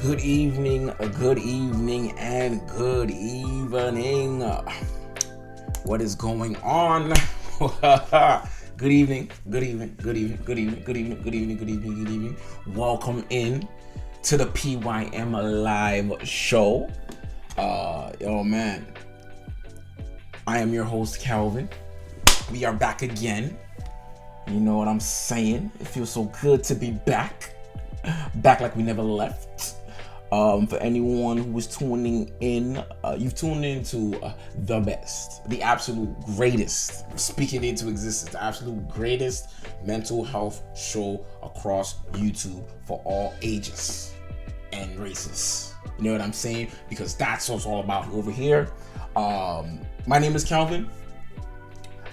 Good evening, and good evening. What is going on? Good evening. Welcome in to the PYM Live Show. Man, I am your host, Calvin. We are back again. You know what I'm saying? It feels so good to be back like we never left. For anyone who is tuning in, you've tuned into the best, the absolute greatest, speaking into existence, the absolute greatest mental health show across YouTube for all ages and races. You know what I'm saying? Because that's what it's all about over here. My name is Calvin.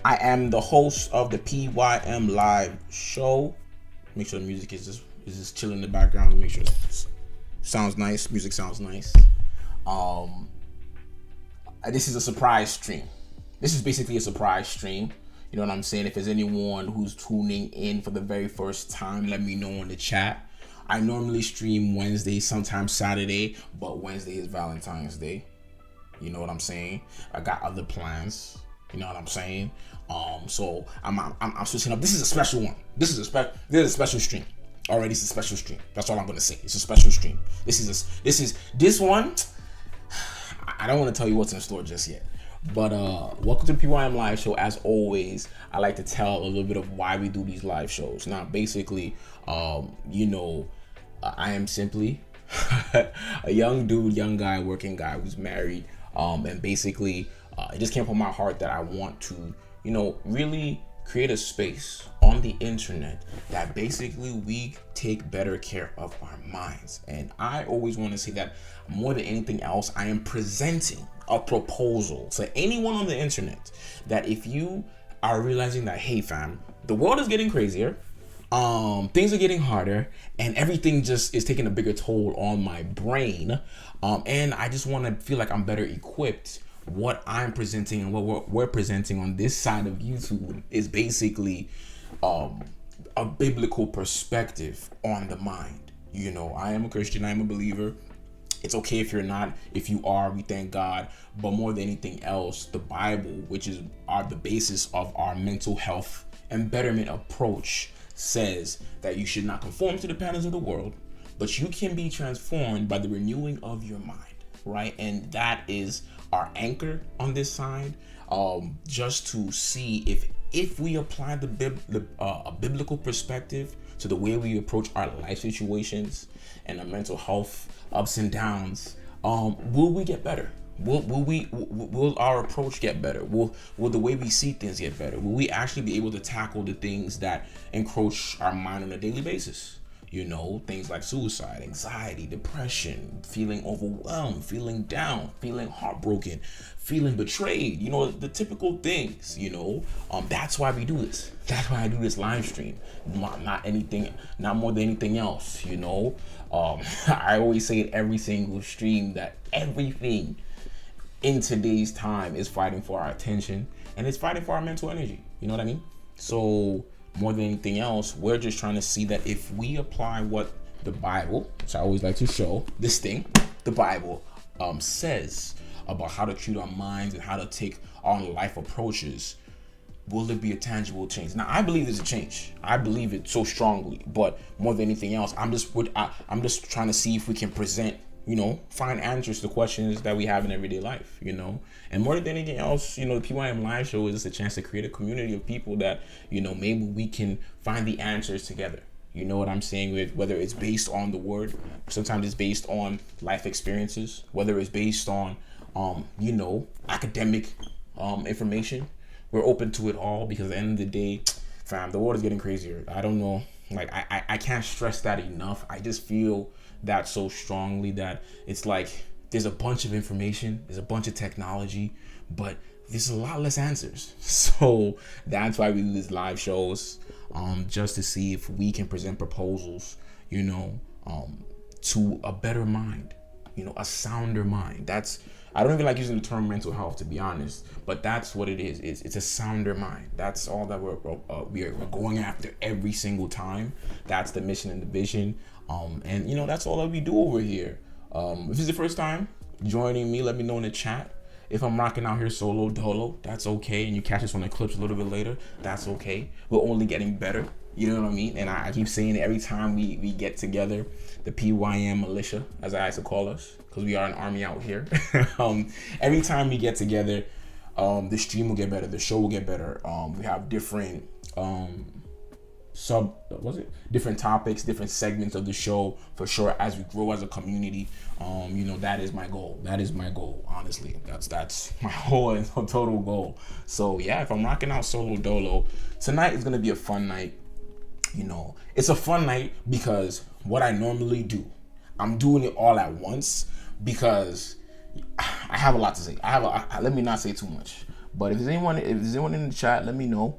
I am the host of the PYM Live Show. Make sure the music is just chilling in the background to make sure it sounds nice. Music sounds nice. This is a surprise stream. This is basically a surprise stream. You know what I'm saying? If there's anyone who's tuning in for the very first time, let me know in the chat. I normally stream Wednesday, sometimes Saturday, but Wednesday is Valentine's Day. You know what I'm saying? I got other plans. You know what I'm saying? So I'm switching up. This is a special one. This is a special stream. Already, it's a special stream. That's all I'm gonna say. It's a special stream. This one. I don't want to tell you what's in store just yet. But welcome to the PYM Live Show. As always, I like to tell a little bit of why we do these live shows. Now, basically, I am simply a young guy, working guy who's married, and basically, it just came from my heart that I want to, really create a space on the internet that basically we take better care of our minds. And I always want to say that more than anything else, I am presenting a proposal to anyone on the internet that if you are realizing that, hey fam, the world is getting crazier, things are getting harder, and everything just is taking a bigger toll on my brain, and I just want to feel like I'm better equipped. What I'm presenting and what we're presenting on this side of YouTube is basically a biblical perspective on the mind. I am a Christian, I am a believer. It's okay if you're not. If you are, we thank God. But more than anything else, the Bible, which is the basis of our mental health and betterment approach, says that you should not conform to the patterns of the world, but you can be transformed by the renewing of your mind, right? And that is our anchor on this side, just to see if we apply a biblical perspective to the way we approach our life situations and our mental health ups and downs, will we get better? Will our approach get better? Will the way we see things get better? Will we actually be able to tackle the things that encroach our mind on a daily basis? Things like suicide, anxiety, depression, feeling overwhelmed, feeling down, feeling heartbroken, feeling betrayed, the typical things, that's why we do this. That's why I do this live stream. Not more than anything else, I always say it every single stream that everything in today's time is fighting for our attention, and it's fighting for our mental energy. You know what I mean? So more than anything else, we're just trying to see that if we apply what the Bible, which I always like to show, the Bible says about how to treat our minds and how to take on life approaches, will it be a tangible change? Now, I believe there's a change. I believe it so strongly. But more than anything else, I'm just trying to see if we can present, find answers to questions that we have in everyday life, And more than anything else, the PYM Live Show is just a chance to create a community of people that, maybe we can find the answers together. You know what I'm saying? Whether it's based on the word, sometimes it's based on life experiences, whether it's based on, academic information. We're open to it all, because at the end of the day, fam, the world is getting crazier. I don't know. Like, I can't stress that enough. I just feel that so strongly that it's like there's a bunch of information, there's a bunch of technology, but there's a lot less answers. So that's why we do these live shows, just to see if we can present proposals, to a better mind, a sounder mind. I don't even like using the term mental health, to be honest, but that's what it is. It's a sounder mind. That's all that we're going after every single time. That's the mission and the vision. And that's all that we do over here. If this is the first time joining me, let me know in the chat. If I'm rocking out here solo dolo, that's okay. And you catch us on the clips a little bit later, that's okay. We're only getting better. You know what I mean? And I keep saying it every time we get together, the PYM militia, as I like to call us, because we are an army out here. Every time we get together, the stream will get better, the show will get better. We have different different topics, different segments of the show for sure as we grow as a community. That is my goal. That is my goal, honestly. That's my whole and total goal. So yeah, if I'm rocking out solo dolo, tonight is gonna be a fun night. It's a fun night because what I normally do, I'm doing it all at once because I have a lot to say. Let me not say too much. But if there's anyone in the chat, let me know.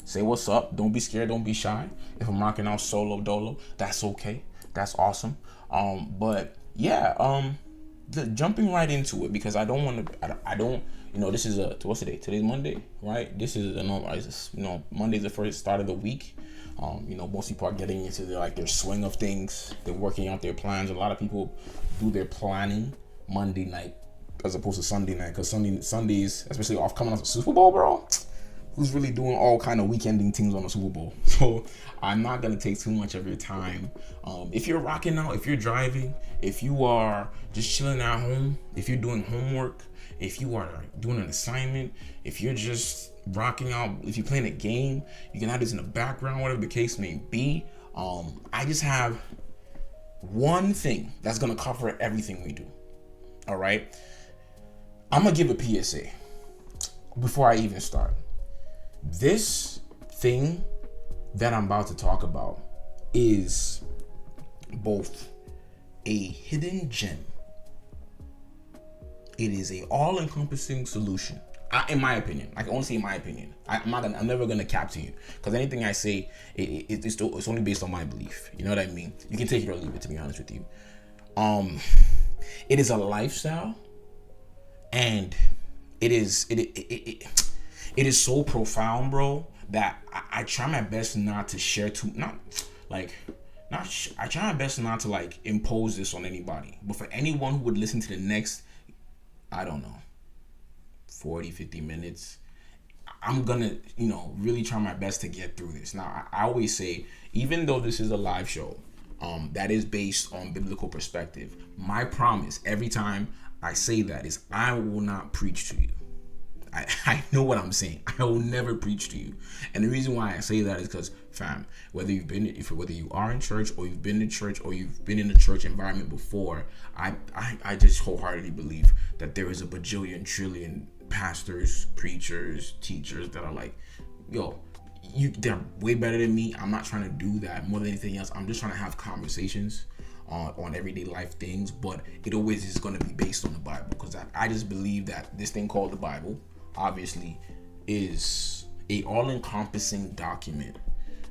Say what's up. Don't be scared. Don't be shy. If I'm rocking out solo dolo, that's okay. That's awesome. But yeah, jumping right into it because I don't want to. This is what's today? Today's Monday, right? This is Monday's the first start of the week. Most people are getting into their swing of things. They're working out their plans. A lot of people do their planning Monday night as opposed to Sunday night, because Sundays, especially coming off the Super Bowl, bro. Who's really doing all kind of weekending things on the Super Bowl? So I'm not gonna take too much of your time. If you're rocking out, if you're driving, if you are just chilling at home, if you're doing homework, if you are doing an assignment, if you're just rocking out, if you're playing a game, you can have this in the background, whatever the case may be. I just have one thing that's gonna cover everything we do. All right, I'm gonna give a PSA before I even start. This thing that I'm about to talk about is both a hidden gem. It is a all-encompassing solution, in my opinion. I can only say in my opinion. I'm never gonna cap to you, because anything I say, it's only based on my belief. You know what I mean? You can take it or leave it, to be honest with you. It is a lifestyle, and it is so profound, bro, that I try my best not to share I try my best not to impose this on anybody. But for anyone who would listen to the next, I don't know, 40, 50 minutes, I'm gonna, really try my best to get through this. Now, I always say, even though this is a live show, that is based on biblical perspective, my promise every time I say that is I will not preach to you. I know what I'm saying. I will never preach to you. And the reason why I say that is because, fam, whether you are in church or you've been to church or you've been in a church environment before, I just wholeheartedly believe that there is a bajillion trillion pastors, preachers, teachers that are like, they're way better than me. I'm not trying to do that more than anything else. I'm just trying to have conversations on everyday life things, but it always is going to be based on the Bible, because I just believe that this thing called the Bible obviously is a all-encompassing document,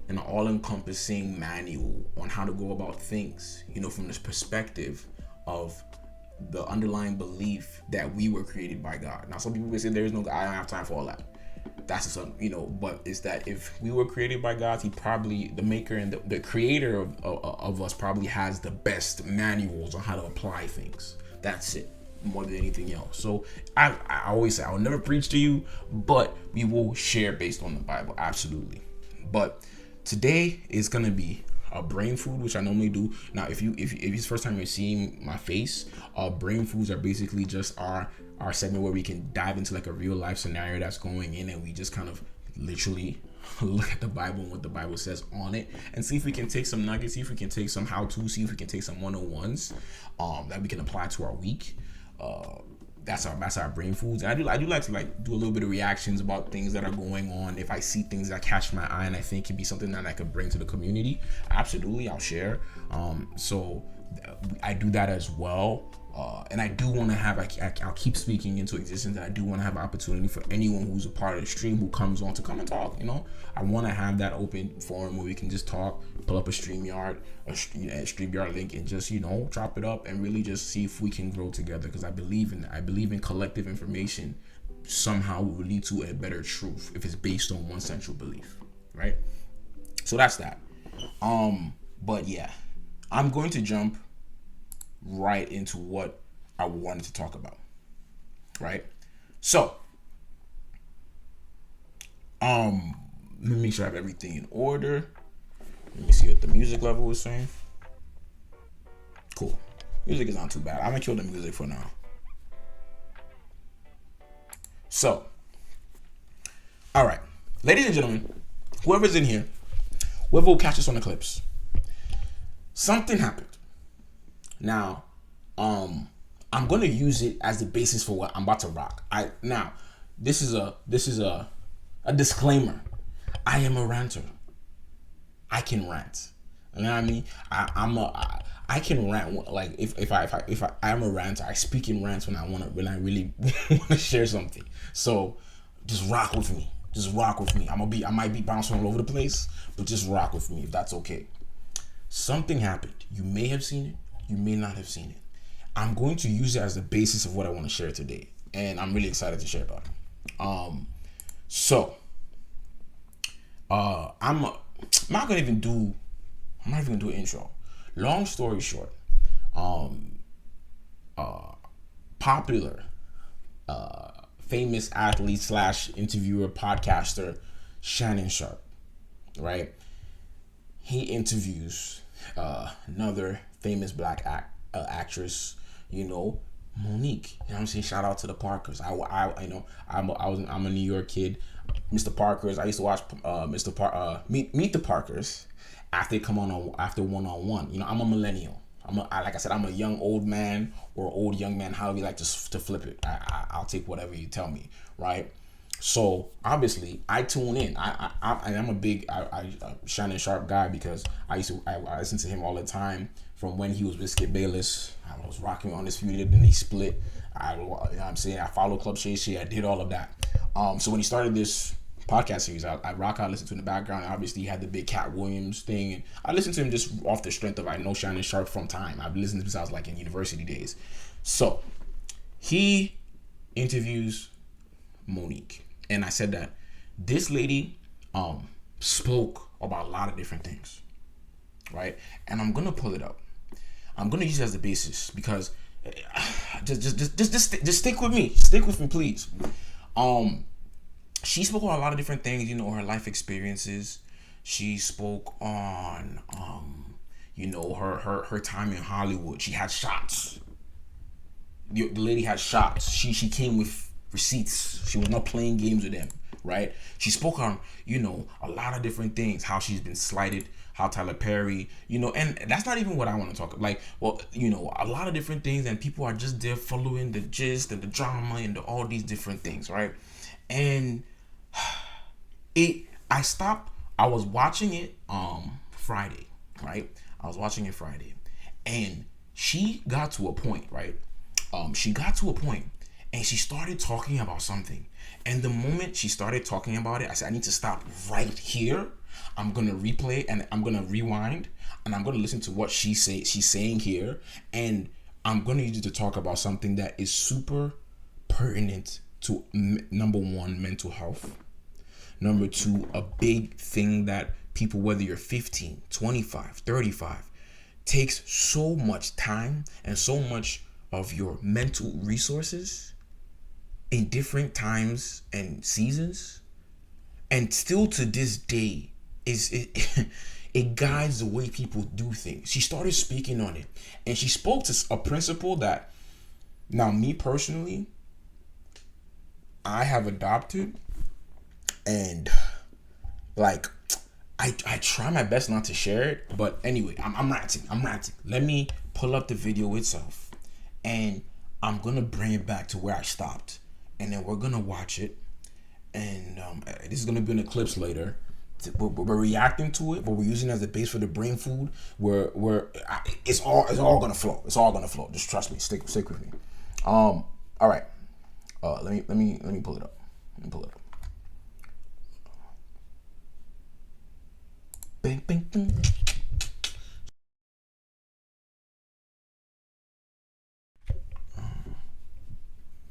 an all-encompassing manual on how to go about things, from this perspective of the underlying belief that we were created by God. Now, some people will say there is no God. I don't have time for all that. That's just but it's that if we were created by God, he probably, the maker and the creator of us, probably has the best manuals on how to apply things. That's it, more than anything else. So I always say I will never preach to you, but we will share based on the Bible, absolutely. But today is gonna be a brain food, which I normally do. Now, if it's the first time you're seeing my face, brain foods are basically just our segment where we can dive into a real life scenario that's going in, and we just kind of literally look at the Bible and what the Bible says on it, and see if we can take some nuggets, see if we can take some how-to, see if we can take some 101s that we can apply to our week. That's our brain foods. And I do like to do a little bit of reactions about things that are going on. If I see things that catch my eye and I think can be something that I could bring to the community, absolutely, I'll share. So I do that as well. And I do want to have, I'll keep speaking into existence. I do want to have an opportunity for anyone who's a part of the stream who comes on to come and talk. You know, I want to have that open forum where we can just talk, pull up a StreamYard link, and just, you know, drop it up and really just see if we can grow together. Because I believe in that. I believe in collective information somehow will lead to a better truth if it's based on one central belief, right? So that's that. But yeah, I'm going to jump right into what I wanted to talk about, right? So let me make sure I have everything in order. Let me see what the music level is saying. Cool, music is not too bad. I'm gonna kill the music for now. So, all right, ladies and gentlemen, whoever's in here, whoever will catch us on the clips, something happened. Now, I'm gonna use it as the basis for what I'm about to rock. This is a disclaimer. I am a ranter. I can rant. You know what I mean? I can rant. Like if I'm a ranter, I speak in rants when I really want to share something. So just rock with me. I might be bouncing all over the place, but just rock with me if that's okay. Something happened. You may have seen it. You may not have seen it. I'm going to use it as the basis of what I want to share today, and I'm really excited to share about it. I'm not even gonna do an intro. Long story short, popular, famous athlete / interviewer, podcaster, Shannon Sharpe, right? He interviews another famous black actress, you know, Monique. You know what I'm saying? Shout out to the Parkers. I'm a New York kid. Mr. Parkers. I used to watch Meet the Parkers after they come on after one-on-one. You know, I'm a millennial. Like I said, I'm a young old man or old young man. However you like to flip it. I'll take whatever you tell me, right? So obviously, I tune in. I'm a big Shannon Sharpe guy because I listen to him all the time from when he was with Skip Bayless. I was rocking on this feud, then he split. You know what I'm saying? I followed Club Shay Shay. I did all of that. So when he started this podcast series, I listened to in the background. Obviously, he had the big Cat Williams thing, and I listened to him just off the strength of I know Shannon Sharpe from time. I've listened to him since I was like in university days. So he interviews Monique, and I said that this lady spoke about a lot of different things, right? And I'm gonna pull it up. I'm gonna use it as the basis because just stick with me. Stick with me, please. She spoke on a lot of different things, you know, her life experiences. She spoke on, you know, her time in Hollywood. She had shots. The lady had shots. She came with receipts. She was not playing games with them, right? She spoke on, you know, a lot of different things. How she's been slighted. How Tyler Perry, you know, and that's not even what I want to talk about. Like, well, you know, a lot of different things, and people are just there following the gist and the drama and all these different things, right? And I was watching it Friday, right? I was watching it Friday, and she got to a point, right? And she started talking about something. And the moment she started talking about it, I said, I need to stop right here. I'm gonna replay and I'm gonna rewind and I'm gonna listen to what she's saying here, and I'm gonna use it to talk about something that is super pertinent to number one, mental health. Number two, a big thing that people, whether you're 15, 25, 35, takes so much time and so much of your mental resources in different times and seasons, and still to this day it guides the way people do things. She started speaking on it, and she spoke to a principle that now me personally I have adopted, and like I try my best not to share it, but anyway, I'm ranting. Let me pull up the video itself, and I'm gonna bring it back to where I stopped, and then we're gonna watch it, and this is gonna be in the clips later. we're reacting to it, but we're using it as a base for the brain food. It's all gonna flow. It's all gonna flow. Just trust me. Stick with me. All right. Let me pull it up. Let me pull it up. Bing, bing, bing.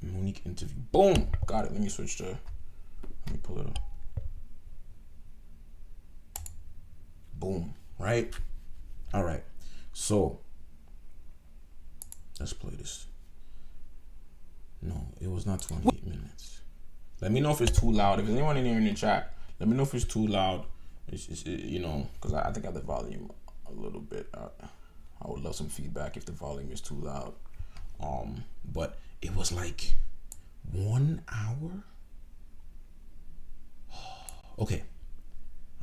Monique interview. Boom. Got it. Let me switch to. Let me pull it up. Boom. Right. All right. So let's play this. No, it was not 28 minutes. Let me know if it's too loud. If there's anyone in here in the chat, let me know if it's too loud. It's you know, because I think I have the volume a little bit. I would love some feedback if the volume is too loud. But it was like 1 hour. Okay,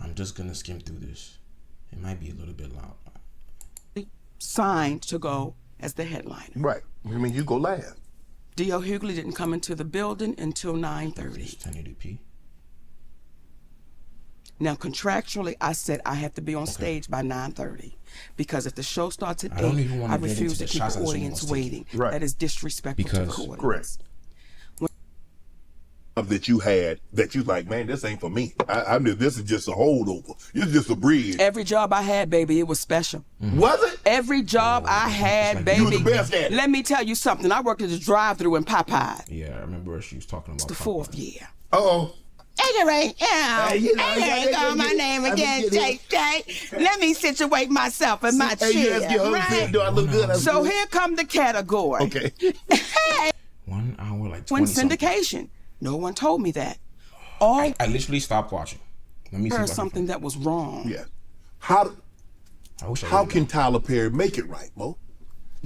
I'm just gonna skim through this. It might be a little bit loud. Signed to go as the headliner. Right. I mean, you go last. D.L. Hughley didn't come into the building until 9:30. It's 1080p. Now, contractually, I said I have to be on stage by 9:30 because if the show starts at 8, I refuse to keep the audience waiting. Right. That is disrespectful to the audience. Correct. That you had that you like, man, this ain't for me. I mean, this is just a holdover. It's just a bridge. Every job I had, baby, it was special. Was it? Every job I had, baby. You were the best at it. Let me tell you something. I worked at the drive-thru in Popeye. Yeah, I remember she was talking about The 4th year. Uh-oh. Anyway, you know, I call my name again, Jay. Let me situate myself in my chair. You ask your husband, do I look good? So here come the category. Okay. 1 hour, like 20 When something. syndication. No one told me that. All I literally stopped watching. Let me see. heard something that was wrong. Yeah. How can Tyler Perry make it right, Mo?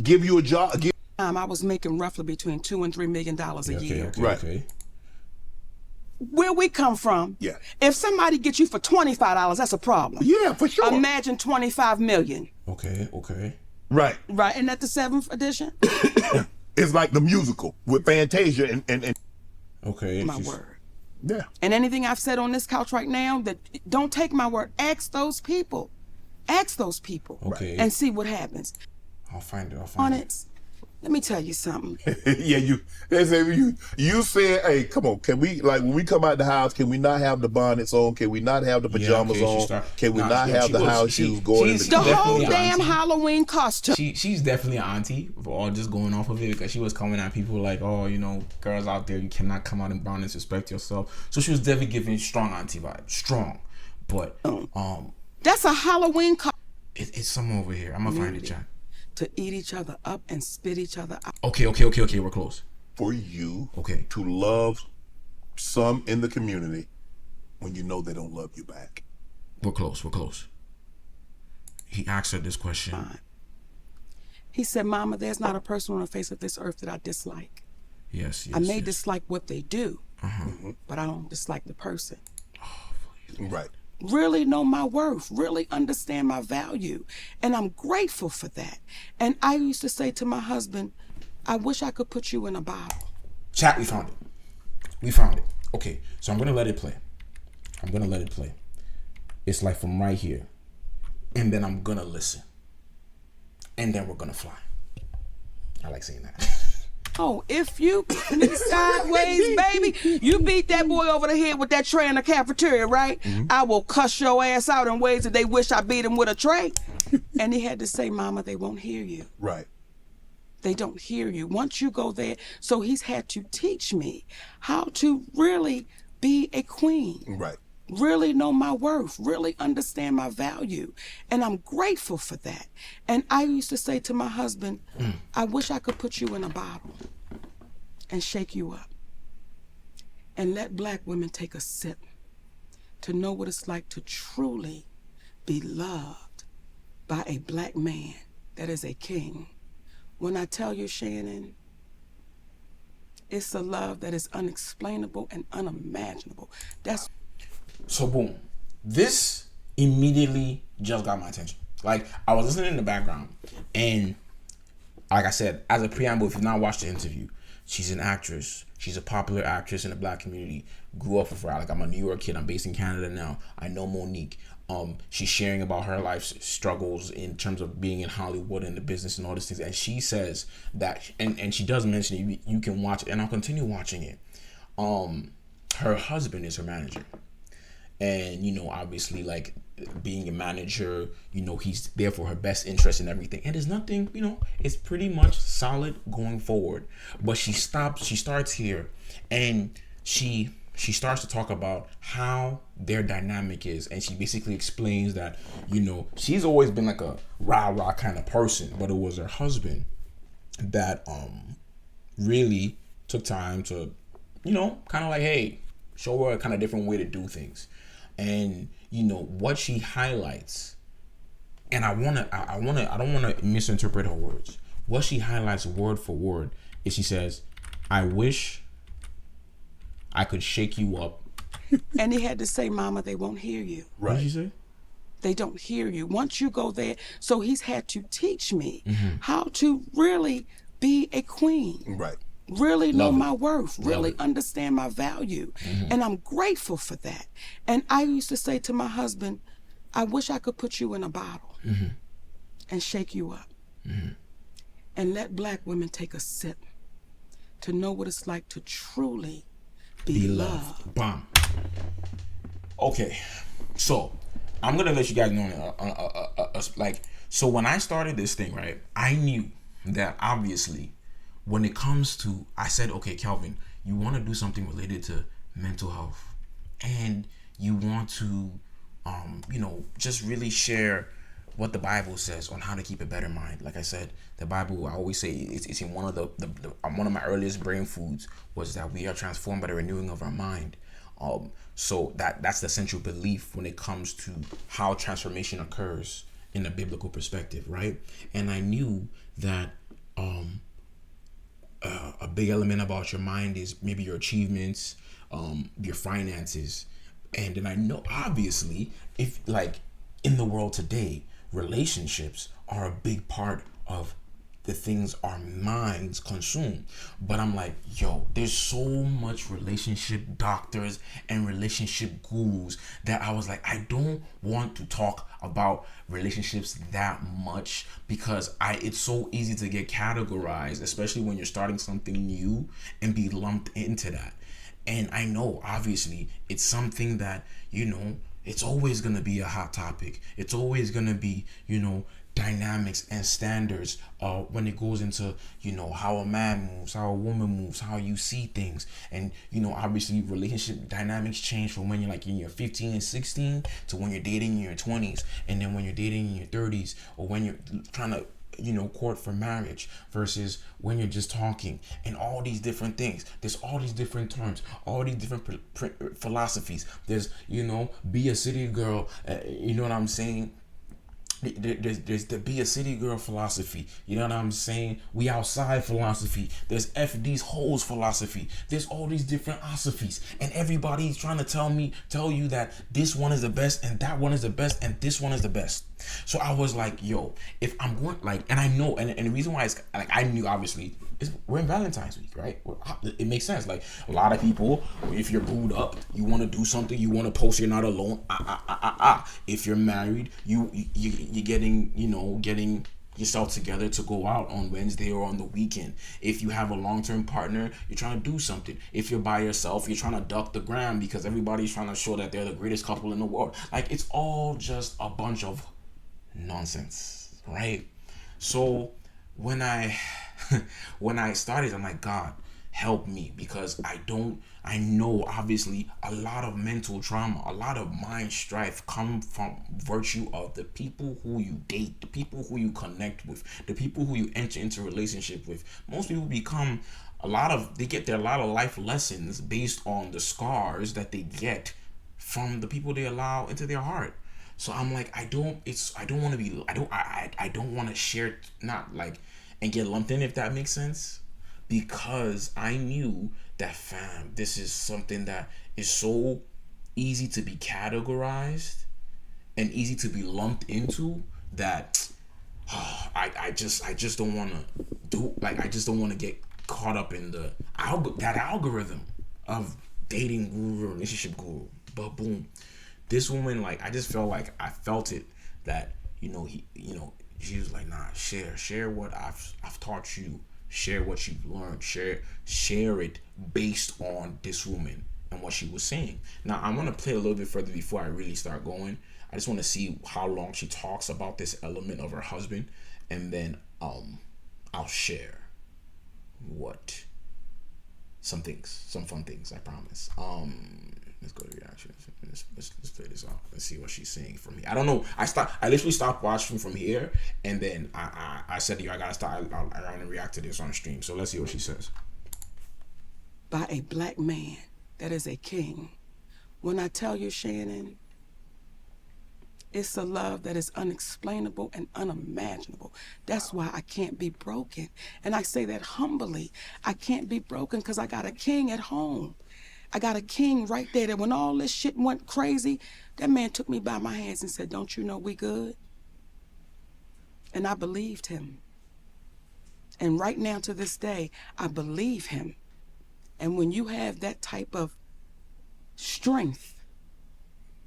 Give you a job. I was making roughly between $2 and $3 million a year. Okay, Right. okay. Where we come from, Yeah. if somebody gets you for $25, that's a problem. Yeah, for sure. Imagine $25 million. Okay, okay. Right. Right, and at the 7th edition? It's like the musical with Fantasia and Okay. My word. yeah. And anything I've said on this couch right now, that don't take my word. Ask those people. Ask those people. Okay. And see what happens. I'll find it. I'll find it. Onyx, let me tell you something. Yeah, you said, hey, come on, can we, like, when we come out the house, can we not have the bonnets on? Can we not have the pajamas on? Can we not have the house shoes going in The whole damn auntie. Halloween costume. She's definitely an auntie for all just going off of it, because she was coming at people like, oh, you know, girls out there, you cannot come out in bonnets, respect yourself. So she was definitely giving strong auntie vibes, strong. But That's a Halloween costume. it's somewhere over here. I'm gonna find it, Jack. To eat each other up and spit each other out. Okay. We're close. For you Okay. to love some in the community when you know they don't love you back. We're close. He asked her this question. Fine. He said, Mama, there's not a person on the face of this earth that I dislike. Yes. I may dislike what they do, Mm-hmm. but I don't dislike the person. Right. Really know my worth, really understand my value. And I'm grateful for that. And I used to say to my husband, I wish I could put you in a bottle. Chat, we found it. Okay, so I'm gonna let it play. It's like from right here. And then I'm gonna listen. And then we're gonna fly. I like saying that. Oh, if you me sideways, baby, you beat that boy over the head with that tray in the cafeteria, right? Mm-hmm. I will cuss your ass out in ways that they wish I beat him with a tray. And he had to say, Mama, they won't hear you. Right. They don't hear you. Once you go there, so he's had to teach me how to really be a queen. Right. Really know my worth, really understand my value. And I'm grateful for that. And I used to say to my husband, I wish I could put you in a bottle and shake you up and let black women take a sip to know what it's like to truly be loved by a black man that is a king. When I tell you, Shannon, it's a love that is unexplainable and unimaginable. That's So boom, this immediately just got my attention. Like, I was listening in the background, and like I said, as a preamble, if you've not watched the interview, She's an actress. She's a popular actress in the Black community. Grew up with her. Like, I'm a New York kid. I'm based in Canada now. I know Monique. She's sharing about her life's struggles in terms of being in Hollywood and the business and all these things. And she says that, and she does mention it, you can watch it, and I'll continue watching it. Her husband is her manager. And, you know, obviously, like, being a manager, you know, he's there for her best interest and everything. And there's nothing, you know, it's pretty much solid going forward. But she starts here, and she starts to talk about how their dynamic is. And she basically explains that, you know, she's always been like a rah-rah kind of person, but it was her husband that really took time to, you know, kind of like, hey, show her a kind of different way to do things. And, you know, what she highlights, and I don't want to misinterpret her words. What she highlights word for word is she says, I wish I could shake you up. And he had to say, Mama, they won't hear you. Right. What did you say? They don't hear you. Once you go there, so he's had to teach me how to really be a queen. Right. Really know my worth, really understand my value. And I'm grateful for that. And I used to say to my husband, I wish I could put you in a bottle and shake you up and let Black women take a sip to know what it's like to truly be loved. Bomb. Okay, so I'm gonna let you guys know, like, so when I started this thing, right, I knew that obviously when it comes to, I said, okay, Kelvin, you want to do something related to mental health, and you want to, you know, just really share what the Bible says on how to keep a better mind. Like I said, the Bible, I always say, it's in one of one of my earliest brain foods was that we are transformed by the renewing of our mind. So that's the central belief when it comes to how transformation occurs in a biblical perspective, right? And I knew that a big element about your mind is maybe your achievements, your finances. And then I know, obviously, if like in the world today, relationships are a big part of the things our minds consume. But I'm like, yo, there's so much relationship doctors and relationship gurus that I was like, I don't want to talk about relationships that much because it's so easy to get categorized, especially when you're starting something new and be lumped into that. And I know, obviously, it's something that, you know, it's always going to be a hot topic. It's always going to be, you know, dynamics and standards when it goes into, you know, how a man moves, how a woman moves, how you see things. And, you know, obviously relationship dynamics change from when you're like in your 15 and 16 to when you're dating in your 20s, and then when you're dating in your 30s, or when you're trying to, you know, court for marriage versus when you're just talking, and all these different things. There's all these different terms, all these different philosophies. There's, you know, be a city girl, you know what I'm saying? There's the be a city girl philosophy, you know what I'm saying? We outside philosophy. There's F these hoes philosophy. There's all these different philosophies, and everybody's trying to tell you that this one is the best and that one is the best and this one is the best. So I was like, yo, if I'm going, like, and I know, and the reason why it's like, I knew obviously we're in Valentine's week, right? It makes sense. Like, a lot of people, if you're booed up, you want to do something, you want to post you're not alone. If you're married, you're getting, you know, getting yourself together to go out on Wednesday or on the weekend. If you have a long-term partner, you're trying to do something. If you're by yourself, you're trying to duck the gram because everybody's trying to show that they're the greatest couple in the world. Like, it's all just a bunch of nonsense, right? So when I started, I'm like, God, help me, because I know obviously a lot of mental trauma, a lot of mind strife come from virtue of the people who you date, the people who you connect with, the people who you enter into a relationship with. Most people they get a lot of life lessons based on the scars that they get from the people they allow into their heart. So I'm like, I don't want to share, not like, and get lumped in, if that makes sense. Because I knew that, fam, this is something that is so easy to be categorized and easy to be lumped into that I just don't want to do, like, I just don't want to get caught up in that algorithm of dating guru, relationship guru. But boom, this woman, like, I just felt like I felt it that, she was like, nah, share what I've taught you, share what you've learned, share it based on this woman and what she was saying. Now I'm gonna play a little bit further before I really start going. I just want to see how long she talks about this element of her husband, and then I'll share some fun things, I promise. Let's go to reactions. Let's play this out. Let's see what she's saying from here. I don't know. I literally stopped watching from here, and then I said to you, I gotta start. I want to react to this on stream. So let's see what she says. By a black man that is a king. When I tell you, Shannon, it's a love that is unexplainable and unimaginable. That's why I can't be broken. And I say that humbly. I can't be broken because I got a king at home. I got a king right there that when all this shit went crazy, that man took me by my hands and said, don't you know we good? And I believed him. And right now to this day, I believe him. And when you have that type of strength,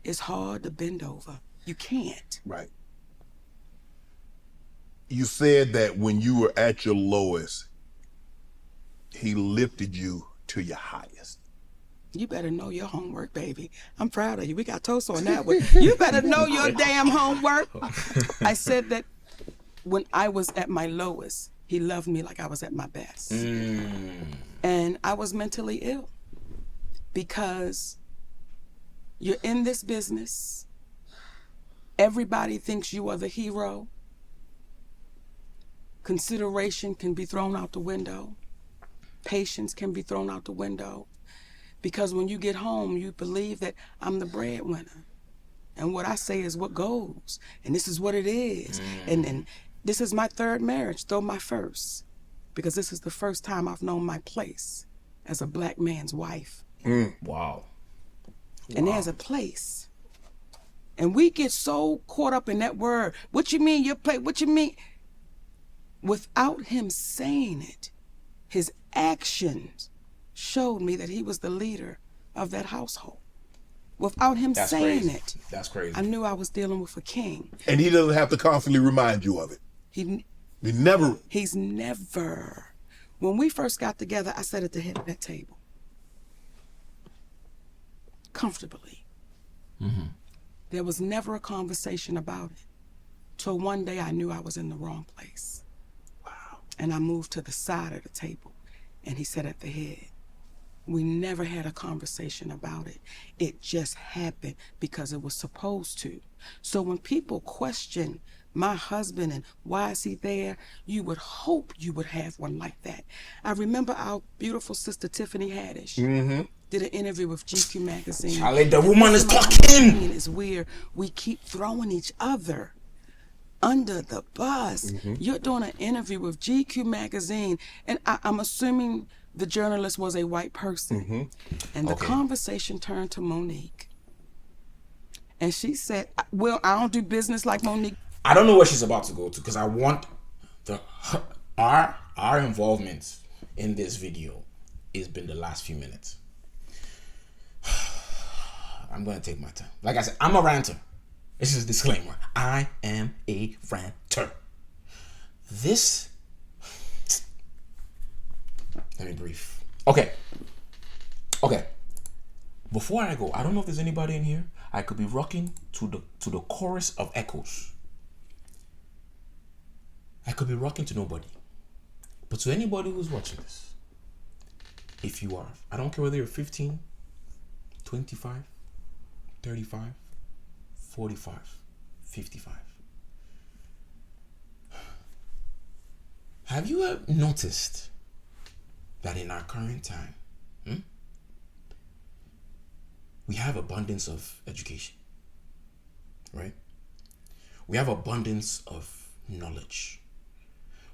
it's hard to bend over. You can't. Right. You said that when you were at your lowest, he lifted you to your highest. You better know your homework, baby. I'm proud of you. We got toast on that one. You better know your damn homework. I said that when I was at my lowest, he loved me like I was at my best. And I was mentally ill because you're in this business. Everybody thinks you are the hero. Consideration can be thrown out the window. Patience can be thrown out the window. Because when you get home, you believe that I'm the breadwinner. And what I say is what goes. And this is what it is. And this is my third marriage, though my first. Because this is the first time I've known my place as a black man's wife. Wow. And there's a place. And we get so caught up in that word. What you mean your place? What you mean? Without him saying it, his actions showed me that he was the leader of that household. Without him saying it, that's crazy. I knew I was dealing with a king. And he doesn't have to constantly remind you of it. He's never. When we first got together, I sat at the head of that table. Comfortably. There was never a conversation about it. Till one day I knew I was in the wrong place. Wow. And I moved to the side of the table, and he sat at the head. We never had a conversation about it. It just happened because it was supposed to. So when people question my husband and why is he there, you would hope you would have one like that. I remember our beautiful sister Tiffany Haddish did an interview with GQ magazine. Charlie, the woman is talking. It's where we keep throwing each other under the bus. You're doing an interview with GQ magazine, and I'm assuming the journalist was a white person. And the conversation turned to Monique. And she said, well, I don't do business like Monique. I don't know where she's about to go to because I want our involvement in this video has been the last few minutes. I'm going to take my time. Like I said, I'm a ranter. This is a disclaimer. I am a ranter. Let me breathe. Okay. Before I go, I don't know if there's anybody in here. I could be rocking to the chorus of echoes. I could be rocking to nobody. But to anybody who's watching this, if you are, I don't care whether you're 15, 25, 35, 45, 55. Have you ever noticed that in our current time, we have abundance of education, right? We have abundance of knowledge.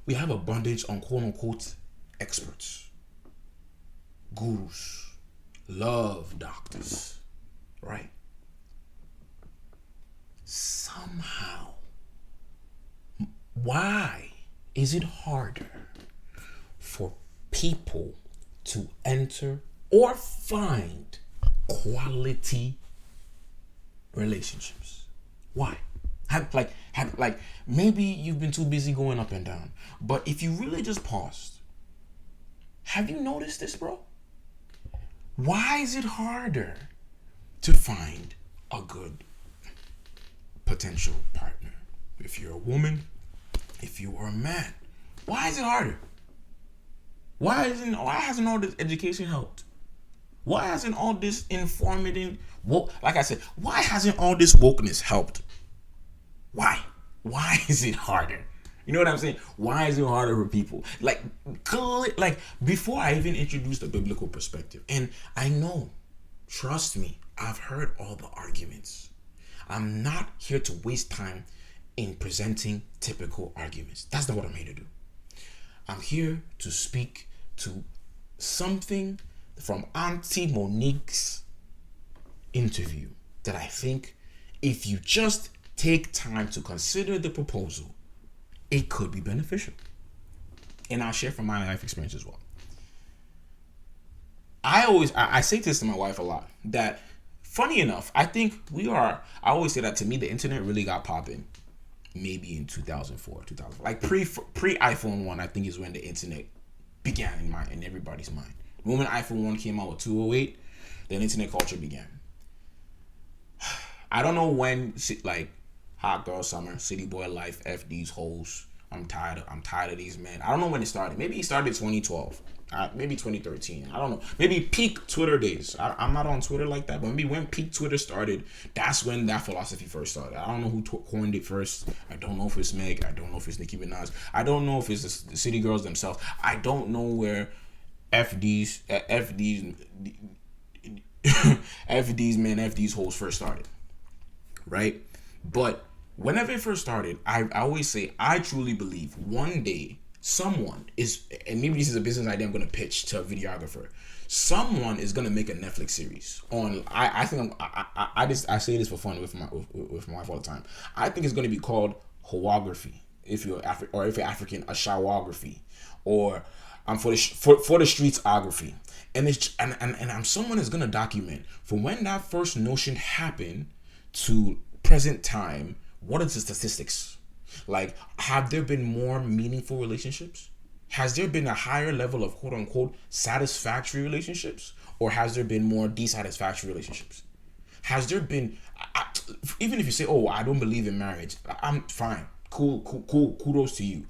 We have abundance on quote-unquote experts, gurus, love doctors, right? Somehow, why is it harder for people to enter or find quality relationships? Why? Maybe you've been too busy going up and down, but if you really just paused, have you noticed this, bro? Why is it harder to find a good potential partner? If you're a woman, if you are a man, why is it harder? Why hasn't all this education helped? Why hasn't all this informative, like I said, why hasn't all this wokeness helped? Why? Why is it harder? You know what I'm saying? Why is it harder for people? Like before I even introduced the biblical perspective, and I know, trust me, I've heard all the arguments. I'm not here to waste time in presenting typical arguments. That's not what I'm here to do. I'm here to speak to something from Auntie Monique's interview that I think if you just take time to consider the proposal, it could be beneficial. And I'll share from my life experience as well. I say this to my wife a lot, that funny enough, I always say that to me, the internet really got popping maybe in 2004, 2000. Like pre iPhone 1, I think is when the internet began in everybody's mind. The moment iPhone 1 came out with 208, then internet culture began. I don't know when, like, hot girl summer, city boy life, F these hoes. I'm tired of these men. I don't know when it started. Maybe it started 2012. Maybe 2013. I don't know. Maybe peak Twitter days. I'm not on Twitter like that, but maybe when peak Twitter started, that's when that philosophy first started. I don't know who coined it first. I don't know if it's Meg. I don't know if it's Nicki Minaj. I don't know if it's the city girls themselves. I don't know where FD's men, FD's hoes first started. Right? But whenever it first started, I always say, I truly believe one day someone is, and maybe this is a business idea I'm going to pitch to a videographer. Someone is going to make a Netflix series on. I say this for fun with my wife all the time. I think it's going to be called Hoography. If you're African, a showography, or for the streetsography. And someone is going to document from when that first notion happened to present time. What is the statistics? Like, have there been more meaningful relationships? Has there been a higher level of quote unquote satisfactory relationships? Or has there been more dissatisfactory relationships? Has there been, even if you say, oh, I don't believe in marriage, I'm fine. Cool. Kudos to you.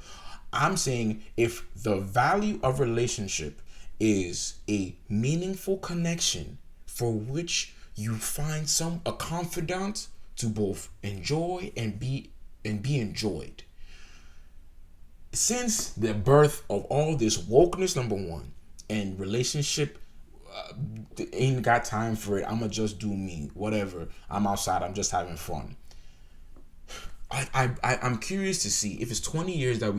I'm saying if the value of relationship is a meaningful connection for which you find a confidant to both enjoy and be enjoyed. Since the birth of all this wokeness, number one, and relationship ain't got time for it. I'ma just do me, whatever. I'm outside. I'm just having fun. I'm curious to see if it's 20 years that we